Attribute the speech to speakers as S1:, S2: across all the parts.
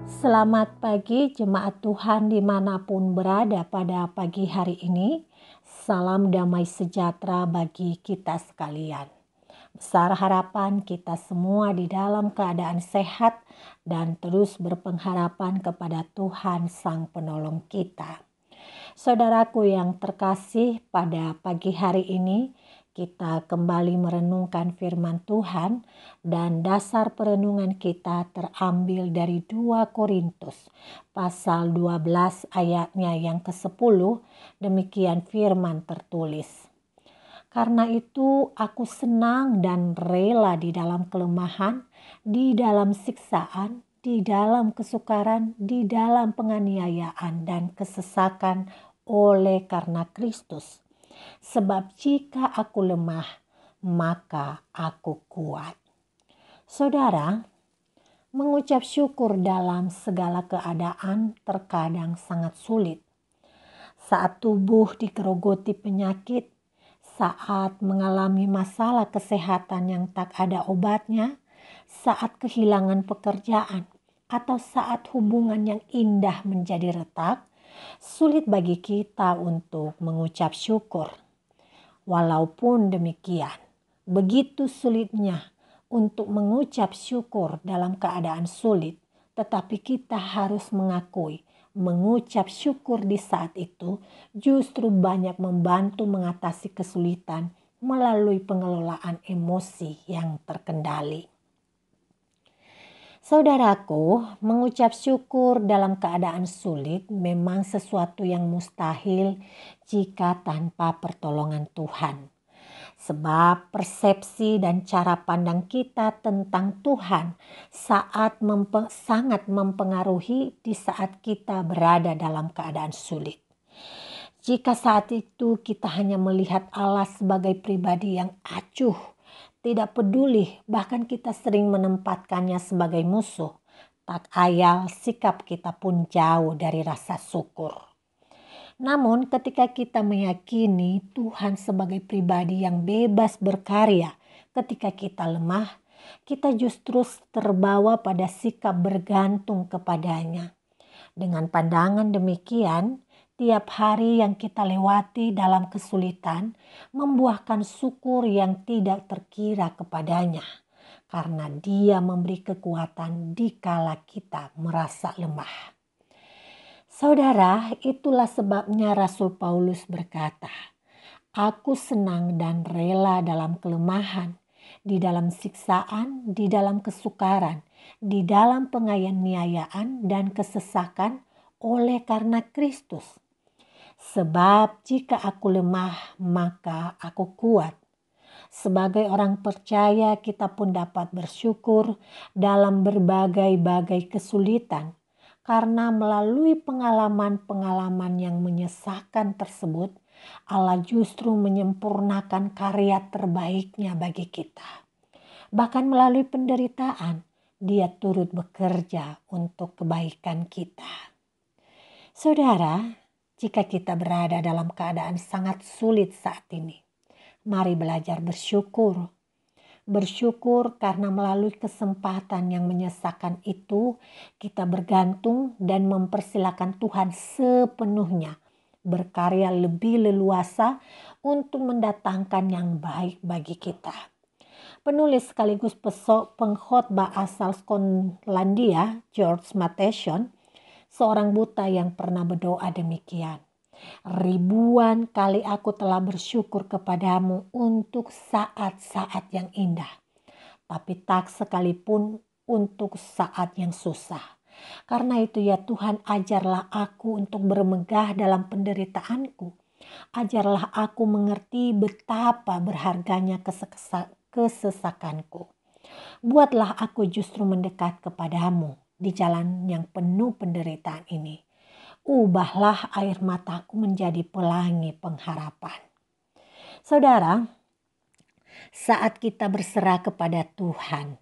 S1: Selamat pagi jemaat Tuhan dimanapun berada pada pagi hari ini. Salam damai sejahtera bagi kita sekalian. Besar harapan kita semua di dalam keadaan sehat dan terus berpengharapan kepada Tuhan Sang Penolong kita. Saudaraku yang terkasih, pada pagi hari ini kita kembali merenungkan firman Tuhan dan dasar perenungan kita terambil dari 2 Korintus pasal 12 ayatnya yang ke-10. Demikian firman tertulis. Karena itu aku senang dan rela di dalam kelemahan, di dalam siksaan, di dalam kesukaran, di dalam penganiayaan dan kesesakan oleh karena Kristus. Sebab jika aku lemah, maka aku kuat. Saudara, mengucap syukur dalam segala keadaan terkadang sangat sulit. Saat tubuh digerogoti penyakit, saat mengalami masalah kesehatan yang tak ada obatnya, saat kehilangan pekerjaan, atau saat hubungan yang indah menjadi retak, sulit bagi kita untuk mengucap syukur. Walaupun demikian, begitu sulitnya untuk mengucap syukur dalam keadaan sulit, tetapi kita harus mengakui mengucap syukur di saat itu justru banyak membantu mengatasi kesulitan melalui pengelolaan emosi yang terkendali. Saudaraku, mengucap syukur dalam keadaan sulit memang sesuatu yang mustahil jika tanpa pertolongan Tuhan. Sebab persepsi dan cara pandang kita tentang Tuhan sangat mempengaruhi di saat kita berada dalam keadaan sulit. Jika saat itu kita hanya melihat Allah sebagai pribadi yang acuh, tidak peduli, bahkan kita sering menempatkannya sebagai musuh, tak ayal sikap kita pun jauh dari rasa syukur. Namun ketika kita meyakini Tuhan sebagai pribadi yang bebas berkarya ketika kita lemah, kita justru terbawa pada sikap bergantung kepadanya. Dengan pandangan demikian, tiap hari yang kita lewati dalam kesulitan membuahkan syukur yang tidak terkira kepadanya, karena Dia memberi kekuatan dikala kita merasa lemah. Saudara, itulah sebabnya Rasul Paulus berkata, "Aku senang dan rela dalam kelemahan, di dalam siksaan, di dalam kesukaran, di dalam penganiayaan dan kesesakan oleh karena Kristus. Sebab jika aku lemah, maka aku kuat." Sebagai orang percaya, kita pun dapat bersyukur dalam berbagai-bagai kesulitan, karena melalui pengalaman-pengalaman yang menyesakan tersebut, Allah justru menyempurnakan karya terbaiknya bagi kita. Bahkan melalui penderitaan, Dia turut bekerja untuk kebaikan kita. Saudara, jika kita berada dalam keadaan sangat sulit saat ini, mari belajar bersyukur. Bersyukur karena melalui kesempatan yang menyesakan itu, kita bergantung dan mempersilakan Tuhan sepenuhnya berkarya lebih leluasa untuk mendatangkan yang baik bagi kita. Penulis sekaligus pengkhotbah asal Skotlandia, George Matheson, seorang buta yang pernah berdoa demikian. "Ribuan kali aku telah bersyukur kepadamu untuk saat-saat yang indah, tapi tak sekalipun untuk saat yang susah. Karena itu ya Tuhan, ajarlah aku untuk bermegah dalam penderitaanku. Ajarlah aku mengerti betapa berharganya kesesakanku. Buatlah aku justru mendekat kepadamu di jalan yang penuh penderitaan ini. Ubahlah air mataku menjadi pelangi pengharapan." Saudara, saat kita berserah kepada Tuhan,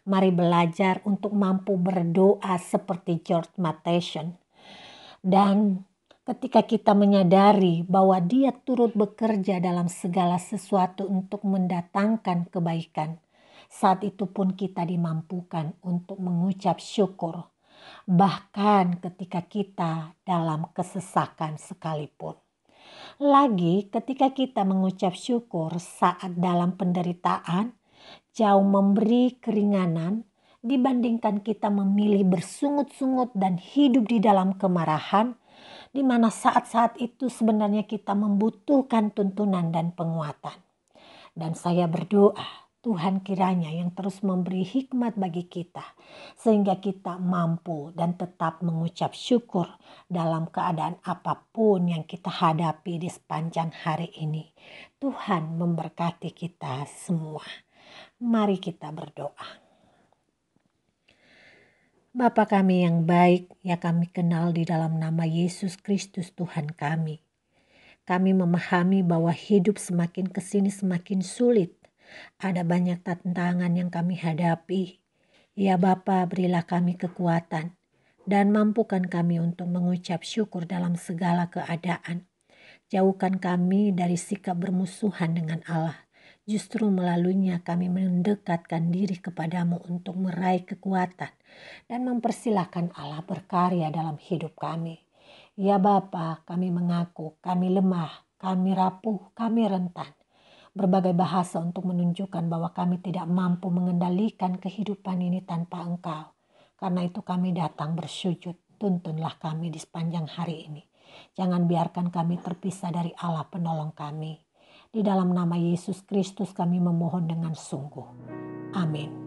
S1: mari belajar untuk mampu berdoa seperti George Matheson. Dan ketika kita menyadari bahwa Dia turut bekerja dalam segala sesuatu untuk mendatangkan kebaikan, saat itu pun kita dimampukan untuk mengucap syukur. bahkan ketika kita dalam kesesakan sekalipun. Lagi ketika kita mengucap syukur saat dalam penderitaan, jauh memberi keringanan dibandingkan kita memilih bersungut-sungut dan hidup di dalam kemarahan, di mana saat-saat itu sebenarnya kita membutuhkan tuntunan dan penguatan. Dan saya berdoa Tuhan kiranya yang terus memberi hikmat bagi kita, sehingga kita mampu dan tetap mengucap syukur dalam keadaan apapun yang kita hadapi di sepanjang hari ini. Tuhan memberkati kita semua. Mari kita berdoa. Bapa kami yang baik, yang kami kenal di dalam nama Yesus Kristus Tuhan kami. Kami memahami bahwa hidup semakin kesini semakin sulit. Ada banyak tantangan yang kami hadapi. Ya Bapa, berilah kami kekuatan dan mampukan kami untuk mengucap syukur dalam segala keadaan. Jauhkan kami dari sikap bermusuhan dengan Allah. Justru melaluinya kami mendekatkan diri kepadamu untuk meraih kekuatan dan mempersilahkan Allah berkarya dalam hidup kami. Ya Bapa, kami mengaku kami lemah, kami rapuh, kami rentan. Berbagai bahasa untuk menunjukkan bahwa kami tidak mampu mengendalikan kehidupan ini tanpa Engkau. Karena itu kami datang bersujud, tuntunlah kami di sepanjang hari ini. Jangan biarkan kami terpisah dari Allah penolong kami. Di dalam nama Yesus Kristus kami memohon dengan sungguh. Amin.